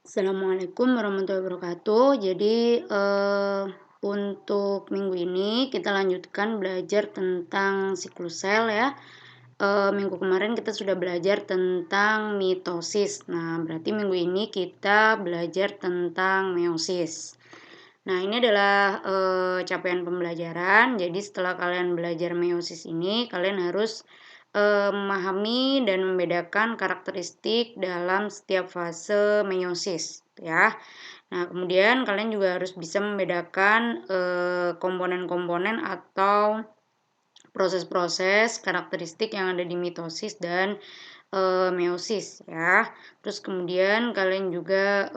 Assalamualaikum warahmatullahi wabarakatuh. Jadi, untuk minggu ini kita lanjutkan belajar tentang siklus sel ya. Minggu kemarin kita sudah belajar tentang mitosis. Nah, berarti minggu ini kita belajar tentang meiosis. Nah, ini adalah, capaian pembelajaran. Jadi setelah kalian belajar meiosis ini, kalian harus, memahami dan membedakan karakteristik dalam setiap fase meiosis, ya. Nah, kemudian kalian juga harus bisa membedakan, komponen-komponen atau proses-proses karakteristik yang ada di mitosis dan, meiosis, ya. Terus kemudian kalian juga,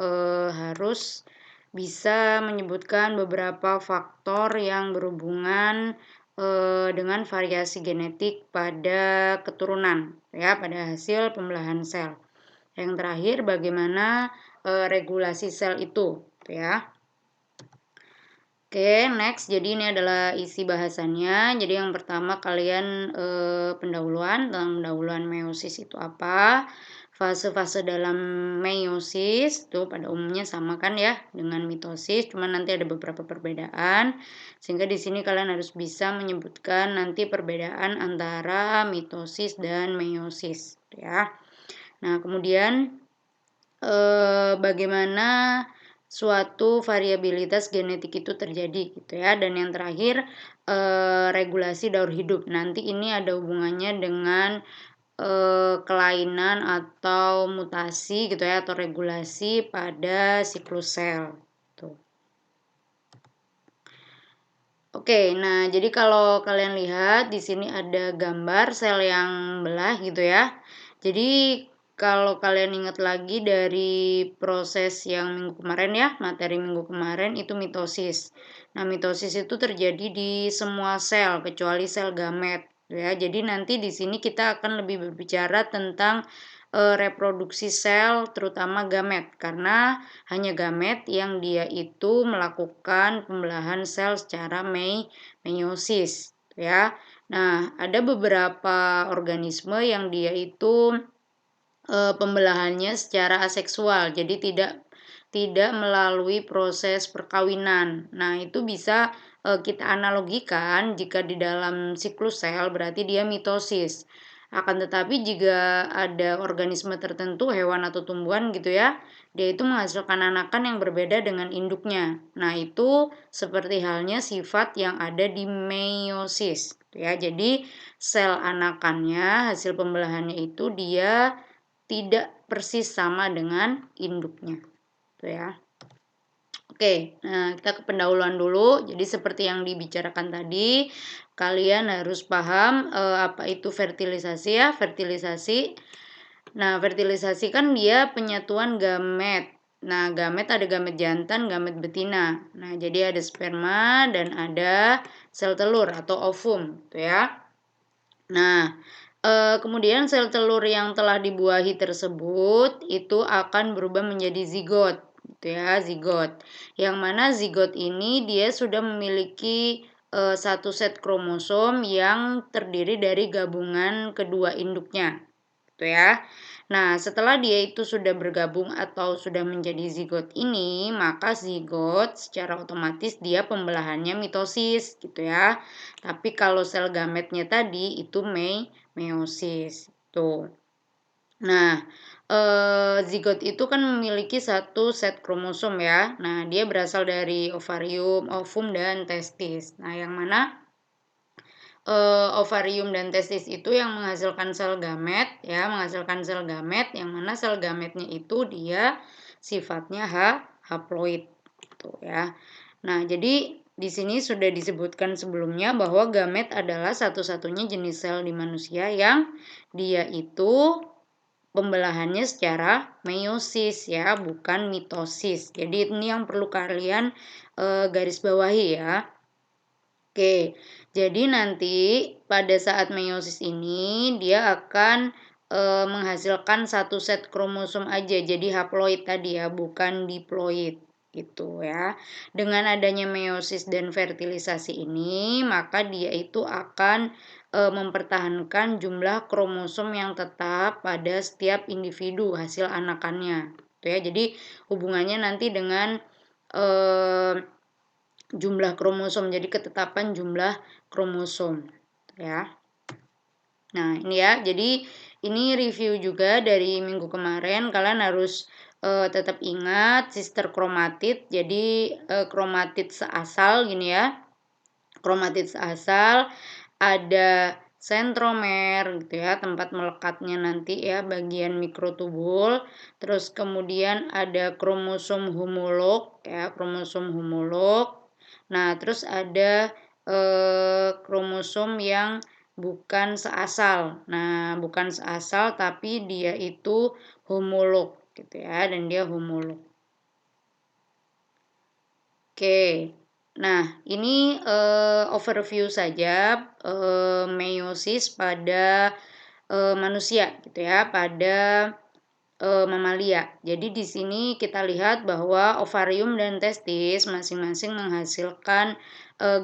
harus bisa menyebutkan beberapa faktor yang berhubungan, dengan variasi genetik pada keturunan, ya, pada hasil pembelahan sel. Yang terakhir bagaimana, regulasi sel itu, ya. Oke, next. Jadi ini adalah isi bahasannya. Jadi yang pertama kalian pendahuluan tentang pendahuluan meiosis itu apa? Fase-fase dalam meiosis itu pada umumnya sama kan ya dengan mitosis, cuma nanti ada beberapa perbedaan. Sehingga di sini kalian harus bisa menyebutkan nanti perbedaan antara mitosis dan meiosis, ya. Nah, kemudian bagaimana suatu variabilitas genetik itu terjadi gitu ya. Dan yang terakhir regulasi daur hidup. Nanti ini ada hubungannya dengan kelainan atau mutasi gitu ya atau regulasi pada siklus sel. Tuh. Oke, nah jadi kalau kalian lihat di sini ada gambar sel yang belah gitu ya. Jadi kalau kalian ingat lagi dari proses yang minggu kemarin ya, materi minggu kemarin itu mitosis. Nah, mitosis itu terjadi di semua sel kecuali sel gamet ya. Jadi nanti di sini kita akan lebih berbicara tentang reproduksi sel terutama gamet karena hanya gamet yang dia itu melakukan pembelahan sel secara meiosis ya. Nah, ada beberapa organisme yang dia itu pembelahannya secara aseksual, jadi tidak melalui proses perkawinan. Nah, itu bisa kita analogikan jika di dalam siklus sel berarti dia mitosis. Akan tetapi jika ada organisme tertentu, hewan atau tumbuhan gitu ya, dia itu menghasilkan anakan yang berbeda dengan induknya. Nah, itu seperti halnya sifat yang ada di meiosis. Ya, jadi sel anakannya, hasil pembelahannya itu dia tidak persis sama dengan induknya. Tuh ya. Oke, nah kita ke pendahuluan dulu. Jadi seperti yang dibicarakan tadi, kalian harus paham apa itu fertilisasi ya, fertilisasi. Nah, fertilisasi kan dia penyatuan gamet. Nah, gamet ada gamet jantan, gamet betina. Nah, jadi ada sperma dan ada sel telur atau ovum, tuh ya. Nah, kemudian sel telur yang telah dibuahi tersebut itu akan berubah menjadi zigot, gitu ya, zigot. Yang mana zigot ini dia sudah memiliki satu set kromosom yang terdiri dari gabungan kedua induknya, gitu ya. Nah, setelah dia itu sudah bergabung atau sudah menjadi zigot ini, maka zigot secara otomatis dia pembelahannya mitosis gitu ya. Tapi kalau sel gametnya tadi itu meiosis. Tuh. Nah, zigot itu kan memiliki satu set kromosom ya. Nah, dia berasal dari ovarium, ovum, dan testis. Nah, yang mana ovarium dan testis itu yang menghasilkan sel gamet ya, menghasilkan sel gamet yang mana sel gametnya itu dia sifatnya haploid gitu ya. Nah, jadi di sini sudah disebutkan sebelumnya bahwa gamet adalah satu-satunya jenis sel di manusia yang dia itu pembelahannya secara meiosis ya, bukan mitosis. Jadi ini yang perlu kalian garis bawahi ya. Oke, jadi nanti pada saat meiosis ini dia akan menghasilkan satu set kromosom aja, jadi haploid tadi ya, bukan diploid gitu ya. Dengan adanya meiosis dan fertilisasi ini, maka dia itu akan mempertahankan jumlah kromosom yang tetap pada setiap individu hasil anakannya. gitu ya. Jadi hubungannya nanti dengan jumlah kromosom. Jadi ketetapan jumlah kromosom ya. Nah, ini ya. Jadi ini review juga dari minggu kemarin. Kalian harus tetap ingat sister kromatid. Jadi kromatid seasal gini ya. Kromatid seasal ada sentromer gitu ya, tempat melekatnya nanti ya bagian mikrotubul. Terus kemudian ada kromosom homolog ya, kromosom homolog. Nah, terus ada kromosom yang bukan seasal. Nah, bukan seasal tapi dia itu homolog gitu ya, dan dia homolog. Oke. Nah, ini overview saja meiosis pada manusia gitu ya, pada mamalia. Jadi di sini kita lihat bahwa ovarium dan testis masing-masing menghasilkan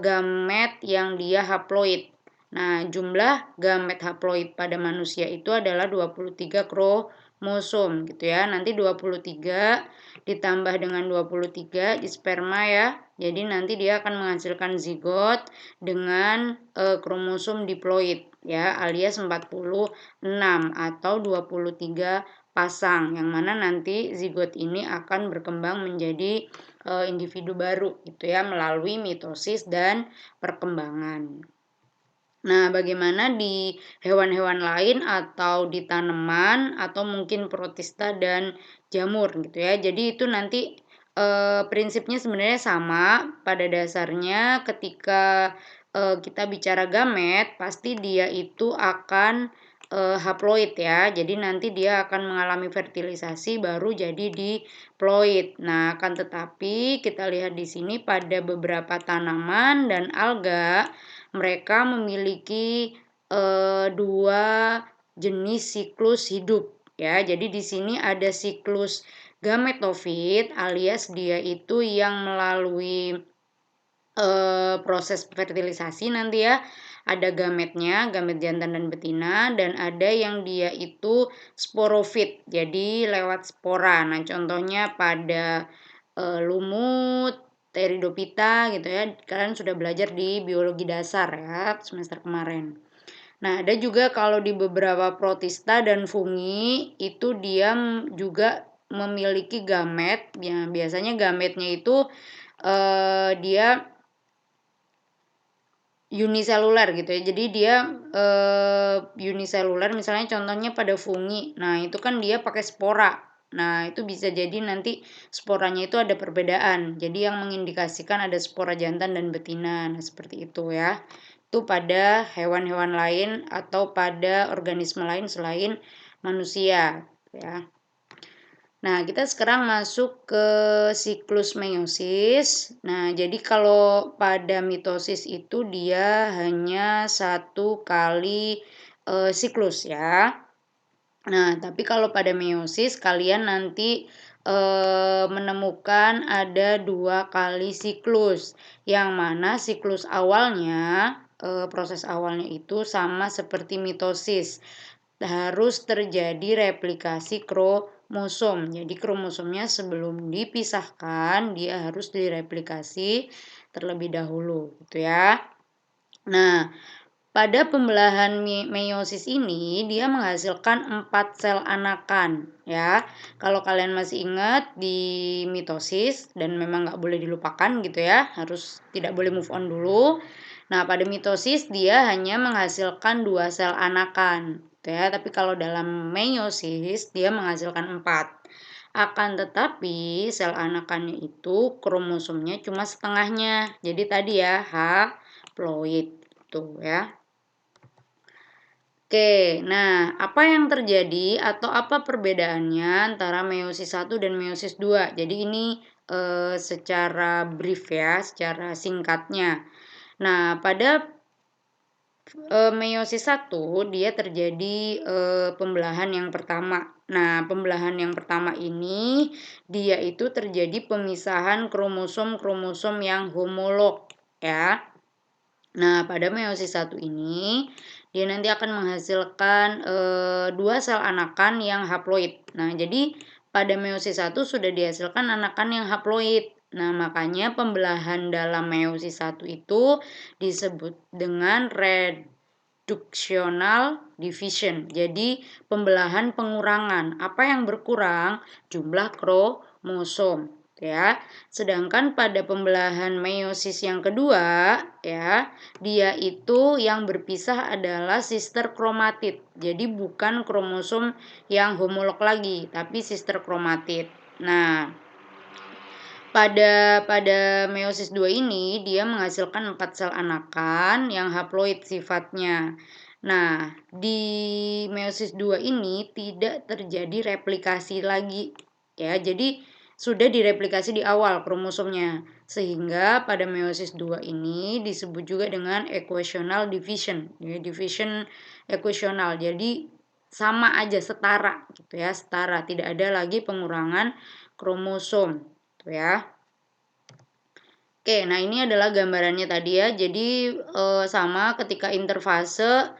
gamet yang dia haploid. Nah, jumlah gamet haploid pada manusia itu adalah 23 kromosom gitu ya. Nanti 23 ditambah dengan 23 di sperma ya. Jadi nanti dia akan menghasilkan zigot dengan kromosom diploid ya, alias 46 atau 23 pasang, yang mana nanti zigot ini akan berkembang menjadi individu baru gitu ya, melalui mitosis dan perkembangan. Nah, bagaimana di hewan-hewan lain atau di tanaman atau mungkin protista dan jamur gitu ya. Jadi itu nanti prinsipnya sebenarnya sama. Pada dasarnya ketika kita bicara gamet, pasti dia itu akan haploid ya. Jadi nanti dia akan mengalami fertilisasi baru jadi diploid. Nah, akan tetapi kita lihat di sini pada beberapa tanaman dan alga mereka memiliki dua jenis siklus hidup ya. Jadi di sini ada siklus gametofit alias dia itu yang melalui proses fertilisasi nanti ya. Ada gametnya, gamet jantan dan betina, dan ada yang dia itu sporofit, jadi lewat spora. Nah, contohnya pada lumut, Pteridophyta gitu ya. Kalian sudah belajar di biologi dasar ya semester kemarin. Nah, ada juga kalau di beberapa protista dan fungi itu dia juga memiliki gamet. Ya, biasanya gametnya itu dia uniseluler gitu ya. Jadi dia uniseluler, misalnya contohnya pada fungi. Nah, itu kan dia pakai spora. Nah, itu bisa jadi nanti sporanya itu ada perbedaan. Jadi yang mengindikasikan ada spora jantan dan betina. Nah, seperti itu ya. Itu pada hewan-hewan lain atau pada organisme lain selain manusia ya. Nah, kita sekarang masuk ke siklus meiosis. Nah, jadi kalau pada mitosis itu dia hanya satu kali siklus ya. Nah, tapi kalau pada meiosis kalian nanti menemukan ada dua kali siklus, yang mana siklus awalnya proses awalnya itu sama seperti mitosis, harus terjadi replikasi kromosom. Jadi kromosomnya sebelum dipisahkan dia harus direplikasi terlebih dahulu gitu ya. Nah, pada pembelahan meiosis ini dia menghasilkan 4 sel anakan ya. Kalau kalian masih ingat di mitosis, dan memang nggak boleh dilupakan gitu ya, harus tidak boleh move on dulu. Nah, pada mitosis dia hanya menghasilkan 2 sel anakan gitu ya. Tapi kalau dalam meiosis dia menghasilkan 4. Akan tetapi sel anakannya itu kromosomnya cuma setengahnya. Jadi tadi ya haploid gitu ya. Oke, nah apa yang terjadi atau apa perbedaannya antara meiosis 1 dan meiosis 2? Jadi ini secara brief ya, secara singkatnya. Nah, pada meiosis 1 dia terjadi pembelahan yang pertama. Nah, pembelahan yang pertama ini dia itu terjadi pemisahan kromosom-kromosom yang homolog ya. Nah, pada meiosis 1 ini dia nanti akan menghasilkan 2 sel anakan yang haploid. Nah, jadi pada meiosis 1 sudah dihasilkan anakan yang haploid. Nah, makanya pembelahan dalam meiosis 1 itu disebut dengan reductional division. Jadi, pembelahan pengurangan. Apa yang berkurang? Jumlah kromosom, ya. Sedangkan pada pembelahan meiosis yang kedua, ya, dia itu yang berpisah adalah sister kromatid. Jadi bukan kromosom yang homolog lagi, tapi sister kromatid. Nah, pada meiosis 2 ini dia menghasilkan 4 sel anakan yang haploid sifatnya. Nah, di meiosis 2 ini tidak terjadi replikasi lagi, ya. Jadi sudah direplikasi di awal kromosomnya. Sehingga pada meiosis 2 ini disebut juga dengan equational division, ya, division equational. Jadi sama aja, setara gitu ya, setara, tidak ada lagi pengurangan kromosom, gitu ya. Oke, nah ini adalah gambarannya tadi ya. Jadi sama ketika interfase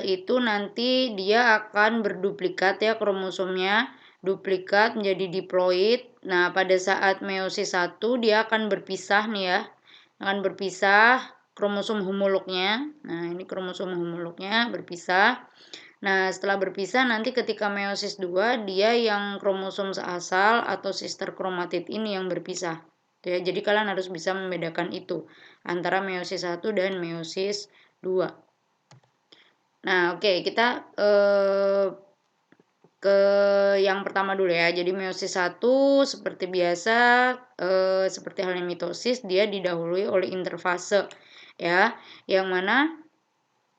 itu nanti dia akan berduplikat ya kromosomnya, duplikat menjadi diploid. Nah, pada saat meiosis 1 dia akan berpisah nih ya. Akan berpisah kromosom homolognya. Nah, ini kromosom homolognya berpisah. Nah, setelah berpisah nanti ketika meiosis 2 dia yang kromosom seasal atau sister kromatid ini yang berpisah. Ya, jadi kalian harus bisa membedakan itu antara meiosis 1 dan meiosis 2. Nah, oke, kita ke yang pertama dulu ya. Jadi meiosis 1 seperti biasa, seperti halnya mitosis, dia didahului oleh interfase ya, yang mana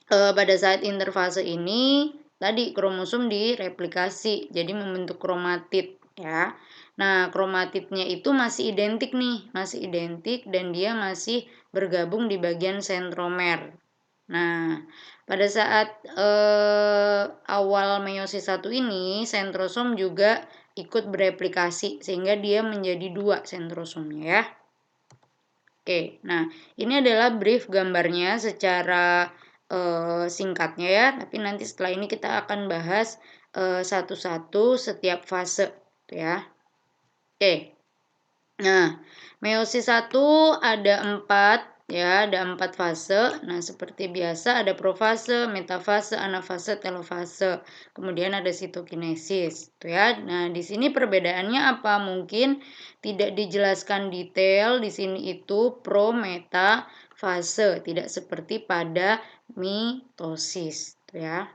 pada saat interfase ini tadi kromosom direplikasi jadi membentuk kromatid ya. Nah, kromatidnya itu masih identik nih, masih identik dan dia masih bergabung di bagian sentromer. Nah, pada saat awal meiosis 1 ini sentrosom juga ikut bereplikasi sehingga dia menjadi 2 sentrosomnya ya. Oke, nah ini adalah brief gambarnya secara singkatnya ya, tapi nanti setelah ini kita akan bahas satu-satu setiap fase ya. Oke. Nah, meiosis 1 ada 4 ya, ada 4 fase. Nah, seperti biasa ada profase, metafase, anafase, telofase. Kemudian ada sitokinesis, tuh ya. Nah, di sini perbedaannya apa? Mungkin tidak dijelaskan detail di sini itu pro meta fase, tidak seperti pada mitosis, tuh ya.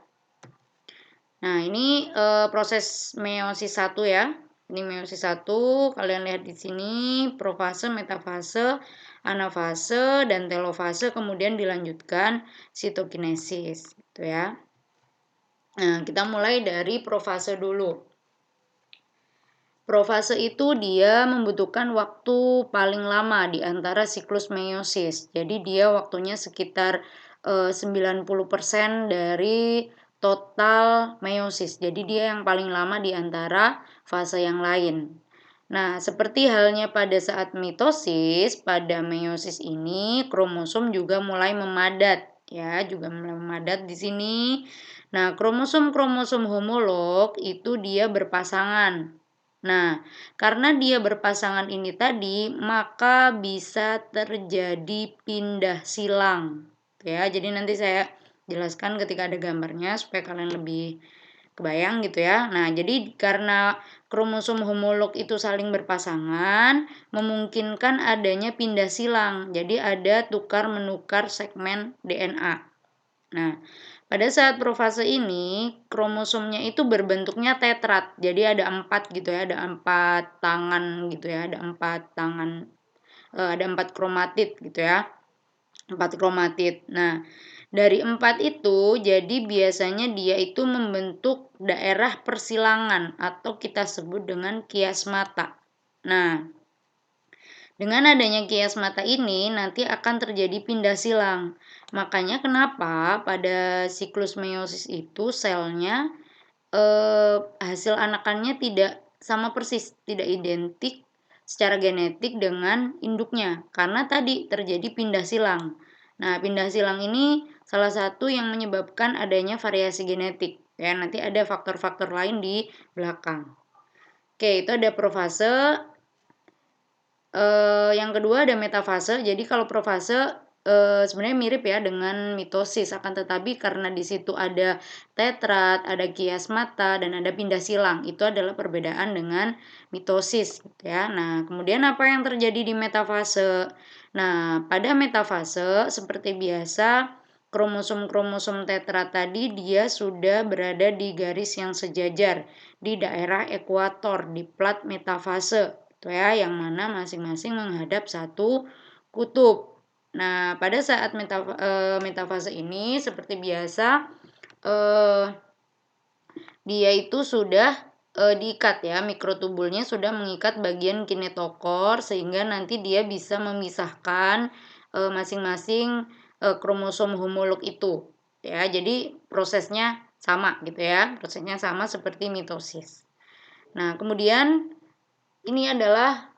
Nah, ini proses meiosis 1 ya. Ini meiosis 1, kalian lihat di sini profase, metafase, anafase, dan telofase, kemudian dilanjutkan sitokinesis, gitu ya. Nah, kita mulai dari profase dulu. Profase itu dia membutuhkan waktu paling lama di antara siklus meiosis. Jadi dia waktunya sekitar 90% dari total meiosis. Jadi dia yang paling lama di antara fase yang lain. Nah, seperti halnya pada saat mitosis, pada meiosis ini kromosom juga mulai memadat ya, juga mulai memadat di sini. Nah, kromosom-kromosom homolog itu dia berpasangan. Nah, karena dia berpasangan ini tadi, maka bisa terjadi pindah silang. Ya, jadi nanti saya jelaskan ketika ada gambarnya supaya kalian lebih kebayang gitu ya. Nah, jadi karena kromosom homolog itu saling berpasangan, memungkinkan adanya pindah silang. Jadi ada tukar-menukar segmen DNA. Nah, pada saat profase ini, kromosomnya itu berbentuknya tetrat. Jadi ada 4 gitu ya, ada 4 tangan gitu ya, ada 4 tangan, ada 4 kromatid gitu ya. 4 kromatid. Nah, dari 4 itu, jadi biasanya dia itu membentuk daerah persilangan atau kita sebut dengan kiasmata. Nah, dengan adanya kiasmata ini nanti akan terjadi pindah silang. Makanya kenapa pada siklus meiosis itu selnya hasil anakannya tidak sama persis, tidak identik secara genetik dengan induknya. Karena tadi terjadi pindah silang. Nah, pindah silang ini salah satu yang menyebabkan adanya variasi genetik. Ya, nanti ada faktor-faktor lain di belakang. Oke, itu ada profase. Yang kedua ada metafase. Jadi kalau profase sebenarnya mirip ya dengan mitosis, akan tetapi karena di situ ada tetrat, ada kiasmata, dan ada pindah silang. Itu adalah perbedaan dengan mitosis, gitu ya. Nah, kemudian apa yang terjadi di metafase? Nah, pada metafase seperti biasa kromosom-kromosom tetrat tadi dia sudah berada di garis yang sejajar di daerah ekuator di plat metafase, gitu ya, yang mana masing-masing menghadap satu kutub. Nah, pada saat metafase ini seperti biasa eh, dia itu sudah diikat ya, mikrotubulnya sudah mengikat bagian kinetokor sehingga nanti dia bisa memisahkan masing-masing kromosom homolog itu ya. Jadi prosesnya sama gitu ya, prosesnya sama seperti mitosis. Nah, kemudian ini adalah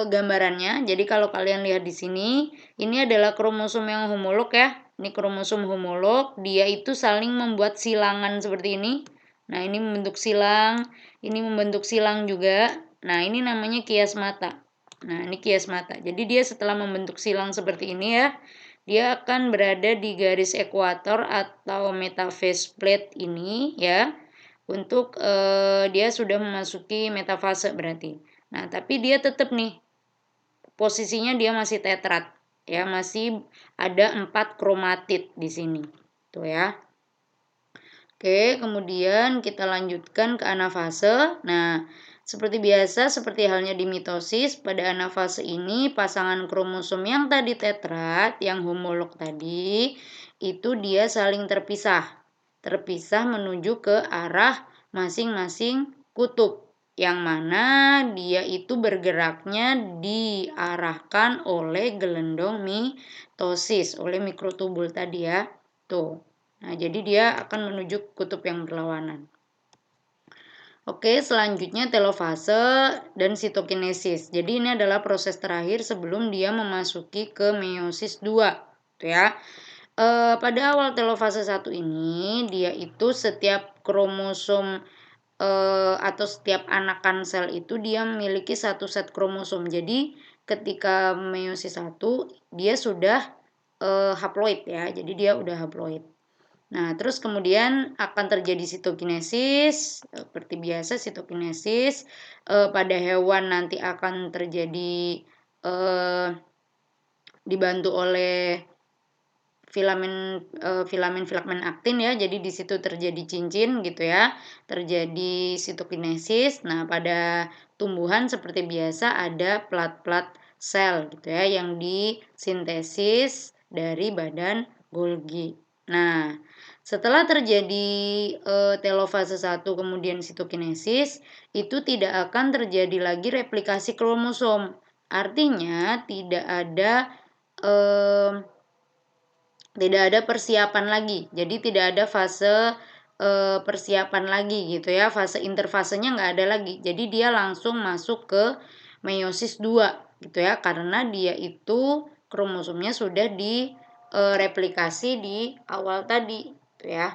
gambarannya. Jadi kalau kalian lihat di sini, ini adalah kromosom yang homolog ya. Ini kromosom homolog, dia itu saling membuat silangan seperti ini. Nah, ini membentuk silang, ini membentuk silang juga. Nah, ini namanya kiasmata. Nah, ini kiasmata. Jadi dia setelah membentuk silang seperti ini ya, dia akan berada di garis ekuator atau metaphase plate ini ya. Untuk dia sudah memasuki metafase berarti. Nah, tapi dia tetap nih posisinya dia masih tetrat ya, masih ada 4 kromatid di sini. Tuh ya. Oke, kemudian kita lanjutkan ke anafase. Nah, seperti biasa, seperti halnya di mitosis, pada anafase ini pasangan kromosom yang tadi tetrat, yang homolog tadi, itu dia saling terpisah. Terpisah menuju ke arah masing-masing kutub, yang mana dia itu bergeraknya diarahkan oleh gelendong mitosis, oleh mikrotubul tadi ya. Tuh. Nah, jadi dia akan menuju kutub yang berlawanan. Oke, selanjutnya telofase dan sitokinesis. Jadi ini adalah proses terakhir sebelum dia memasuki ke meiosis 2. Tuh ya. Pada awal telofase 1 ini, dia itu setiap kromosom atau setiap anakan sel itu dia memiliki satu set kromosom. Jadi ketika meiosis 1, dia sudah haploid ya. Jadi dia udah haploid. Nah, terus kemudian akan terjadi sitokinesis, seperti biasa sitokinesis pada hewan nanti akan terjadi dibantu oleh filamen aktin ya. Jadi di situ terjadi cincin gitu ya. Terjadi sitokinesis. Nah, pada tumbuhan seperti biasa ada plat-plat sel gitu ya yang disintesis dari badan Golgi. Nah, setelah terjadi telofase 1 kemudian sitokinesis, itu tidak akan terjadi lagi replikasi kromosom. Artinya tidak ada persiapan lagi. Jadi tidak ada fase persiapan lagi gitu ya. Fase interfasenya nggak ada lagi. Jadi dia langsung masuk ke meiosis 2 gitu ya. Karena dia itu kromosomnya sudah direplikasi di awal tadi gitu ya.